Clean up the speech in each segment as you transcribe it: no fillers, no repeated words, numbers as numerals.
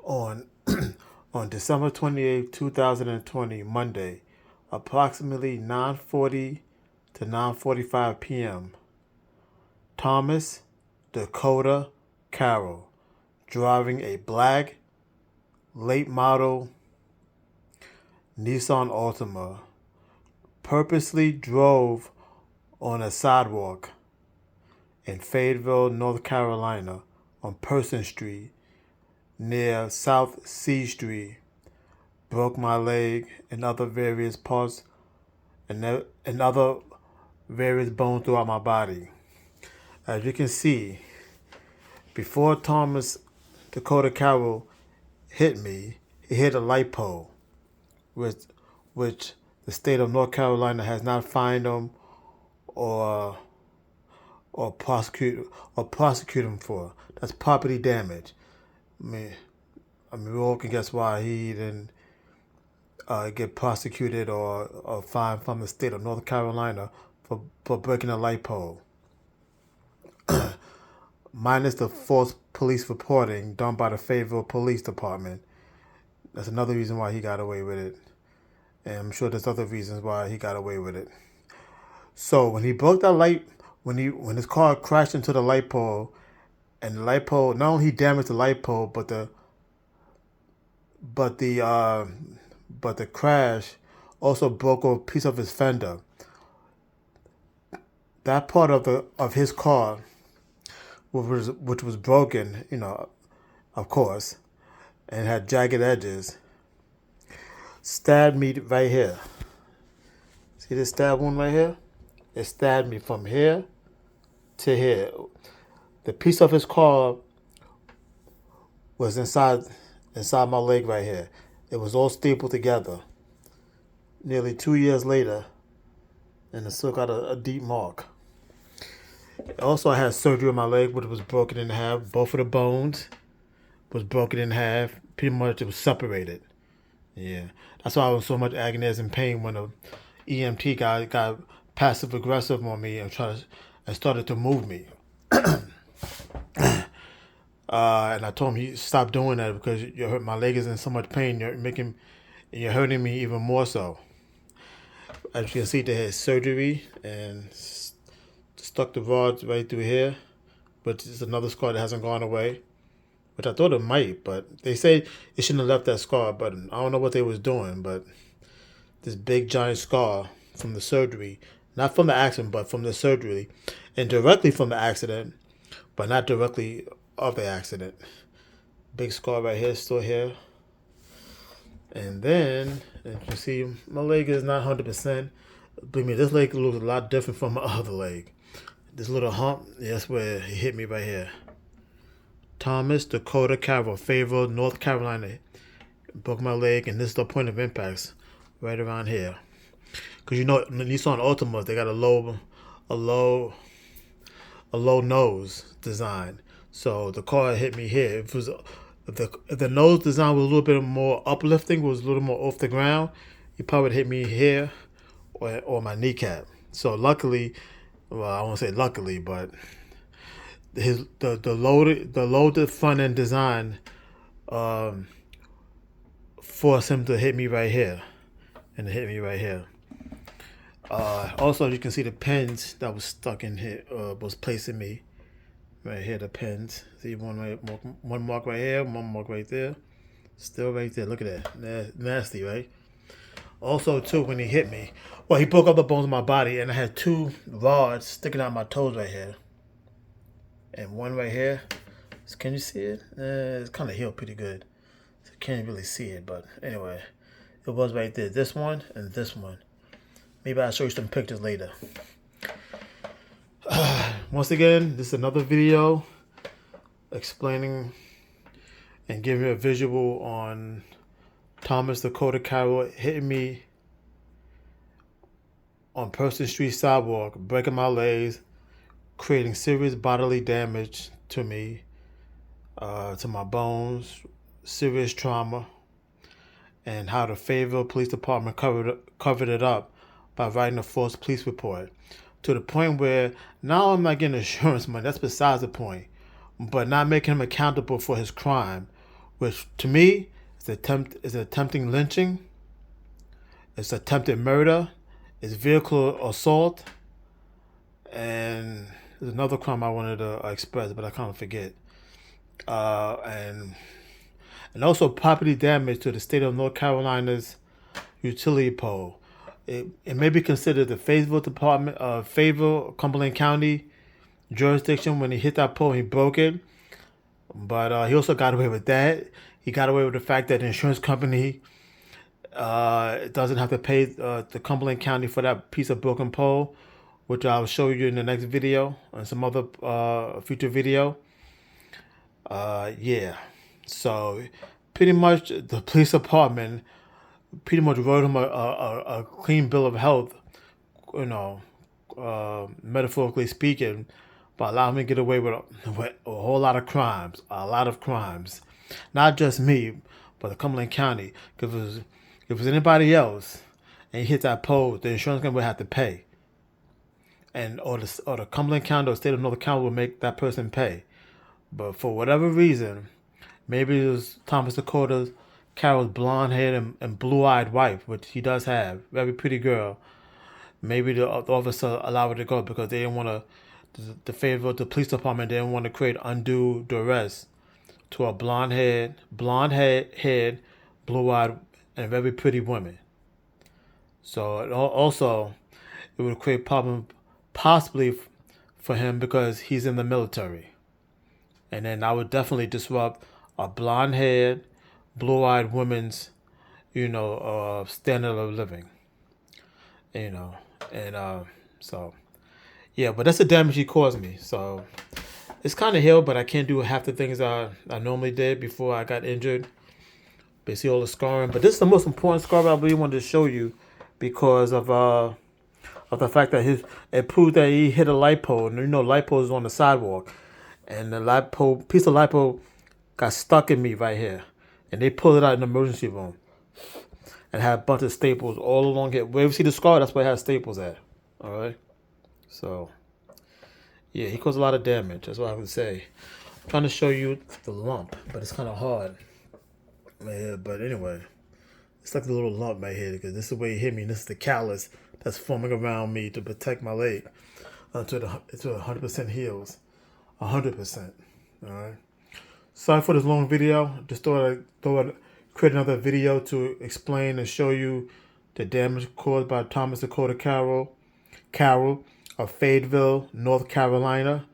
On on December 28, 2020, Monday, approximately 9:40 to 9:45 p.m., Thomas Dakota Carroll, driving a black late model Nissan Altima, purposely drove on a sidewalk in Fayetteville, North Carolina, on Person Street near South C Street, broke my leg and other various parts and other various bones throughout my body. As you can see, before Thomas Dakota Carroll hit me, he hit a light pole, which the state of North Carolina has not fined him or prosecute him for. That's property damage. I mean, we all can guess why he didn't get prosecuted or fined from the state of North Carolina for breaking a light pole. Minus the false police reporting done by the Fayetteville Police Department. That's another reason why he got away with it. And I'm sure there's other reasons why he got away with it. So when he broke that light, when his car crashed into the light pole, and the light pole, not only he damaged the light pole, but the crash also broke a piece of his fender. That part of his car, which was broken, of course, and had jagged edges, stabbed me right here. See this stab wound right here? It stabbed me from here to here. The piece of his car was inside my leg right here. It was all stapled together. Nearly 2 years later, and it still got a deep mark. Also, I had surgery on my leg, which was broken in half. Both of the bones was broken in half. Pretty much, it was separated. Yeah, that's why I was so much agonizing pain when the EMT guy got passive aggressive on me and started to move me. And I told him he stop doing that because my leg is in so much pain. You're hurting me even more so. As you can see, they had surgery and stuck the rods right through here, but it's another scar that hasn't gone away, which I thought it might, but they say it shouldn't have left that scar, but I don't know what they was doing, but this big giant scar from the surgery, not from the accident, but from the surgery, and directly from the accident, but not directly of the accident. Big scar right here, still here. And then, as you see, my leg is not 100%. Believe me, this leg looks a lot different from my other leg. This little hump, that's where he hit me right here. Thomas Dakota Carroll, Fayetteville, North Carolina. Broke my leg, and this is the point of impact, right around here. Because Nissan Altimas, they got a low nose design. So the car hit me here. If the nose design was a little bit more uplifting, was a little more off the ground, he probably would hit me here or my kneecap. So luckily, well, I won't say luckily, but the loaded front end design forced him to hit me right here, and it hit me right here. Also, you can see the pins that was stuck in here was placing me right here. The pins. See one mark right here, one mark right there, still right there. Look at that, nasty, right? Also, too, when he hit me, well, he broke up the bones of my body, and I had two rods sticking out my toes right here, and one right here. Can you see it? It's kind of healed pretty good, so you can't really see it, but anyway, it was right there. This one and this one. Maybe I'll show you some pictures later. Once again, this is another video explaining and giving you a visual on Thomas Dakota Carroll hitting me on Person Street sidewalk, breaking my legs, creating serious bodily damage to me, to my bones, serious trauma, and how the Fayetteville Police Department covered it up by writing a false police report, to the point where now I'm not getting insurance money. That's besides the point. But not making him accountable for his crime which to me is attempting lynching, it's attempted murder, it's vehicle assault, and there's another crime I wanted to express, but I can't forget. And also property damage to the state of North Carolina's utility pole. It may be considered the Fayetteville Department of Fayetteville, Cumberland County jurisdiction. When he hit that pole, he broke it. But he also got away with that. He got away with the fact that the insurance company doesn't have to pay the Cumberland County for that piece of broken pole, which I'll show you in the next video and some other future video. Yeah. So pretty much the police department pretty much wrote him a clean bill of health, metaphorically speaking, by allowing me to get away with a whole lot of crimes, Not just me, but the Cumberland County. Because if it was anybody else and he hit that pole, the insurance company would have to pay. Or the Cumberland County or state of North Carolina will make that person pay. But for whatever reason, maybe it was Thomas Dakota Carroll's blonde-haired and blue-eyed wife, which he does have, very pretty girl. Maybe the officer allowed her to go because they didn't want to. The police department didn't want to create undue duress to a blonde-haired, blue-eyed, and very pretty woman. So it would create problem possibly for him because he's in the military. And then I would definitely disrupt a blonde-haired, blue-eyed woman's, standard of living. So, yeah, but that's the damage he caused me. So it's kind of healed, but I can't do half the things I normally did before I got injured. Basically all the scarring. But this is the most important scar I really wanted to show you because of the fact that it proved that he hit a light pole. And light pole is on the sidewalk. And the piece of light pole got stuck in me right here. And they pulled it out in the emergency room. And had a bunch of staples all along here. Where you see the scar, that's where it has staples at. Alright? So, yeah, he caused a lot of damage. That's what I would say. I'm trying to show you the lump, but it's kind of hard. Yeah, but anyway, it's like a little lump right here because this is the way he hit me. And this is the callus that's forming around me to protect my leg until it 100% heals. 100%. Alright? Sorry for this long video. Just thought I'd create another video to explain and show you the damage caused by Thomas Dakota Carroll of Fayetteville, North Carolina,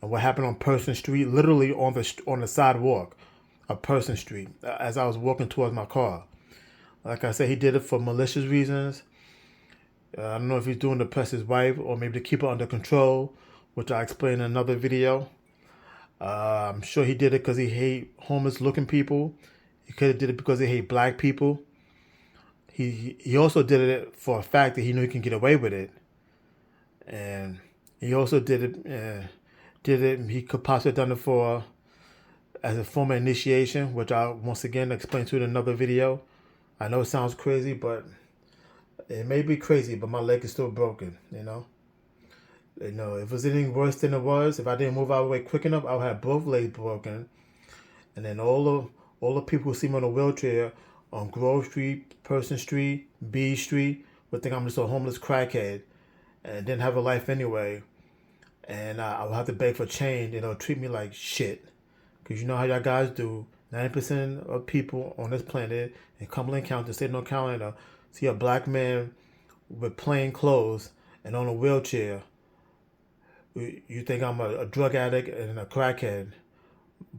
and what happened on Person Street, literally on the sidewalk of Person Street as I was walking towards my car. Like I said, he did it for malicious reasons. I don't know if he's doing to press his wife or maybe to keep her under control, which I explained in another video. I'm sure he did it because he hate homeless-looking people. He could have did it because he hate black people. He also did it for a fact that he knew he can get away with it. And he also did it. He could possibly have done it for as a form of initiation, which I once again explain to you in another video. I know it sounds crazy, but it may be crazy, but my leg is still broken. If it was anything worse than it was, if I didn't move out of the way quick enough, I would have both legs broken. And then all the people who see me on a wheelchair on Grove Street, Person Street, B Street would think I'm just a homeless crackhead and didn't have a life anyway. And I would have to beg for change. Treat me like shit. Because you know how y'all guys do. 90% of people on this planet in Cumberland County, the state of North Carolina, see a black man with plain clothes and on a wheelchair. You think I'm a drug addict and a crackhead.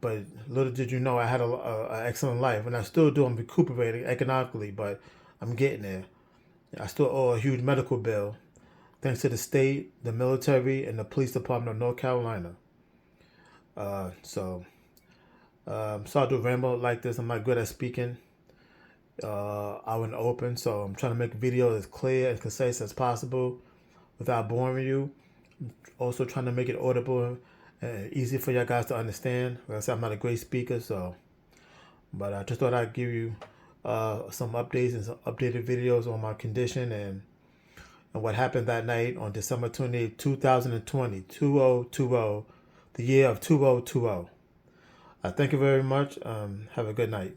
But little did you know I had an excellent life. And I still do. I'm recuperating economically, but I'm getting there. I still owe a huge medical bill. Thanks to the state, the military, and the police department of North Carolina. Sorry to ramble like this. I'm not good at speaking out in the open. So I'm trying to make videos as clear and concise as possible without boring you. I'm also trying to make it audible and easy for y'all guys to understand. Like I said, I'm not a great speaker, but I just thought I'd give you some updates and some updated videos on my condition and what happened that night on December 28, 2020, 2020, the year of 2020. Thank you very much. Have a good night.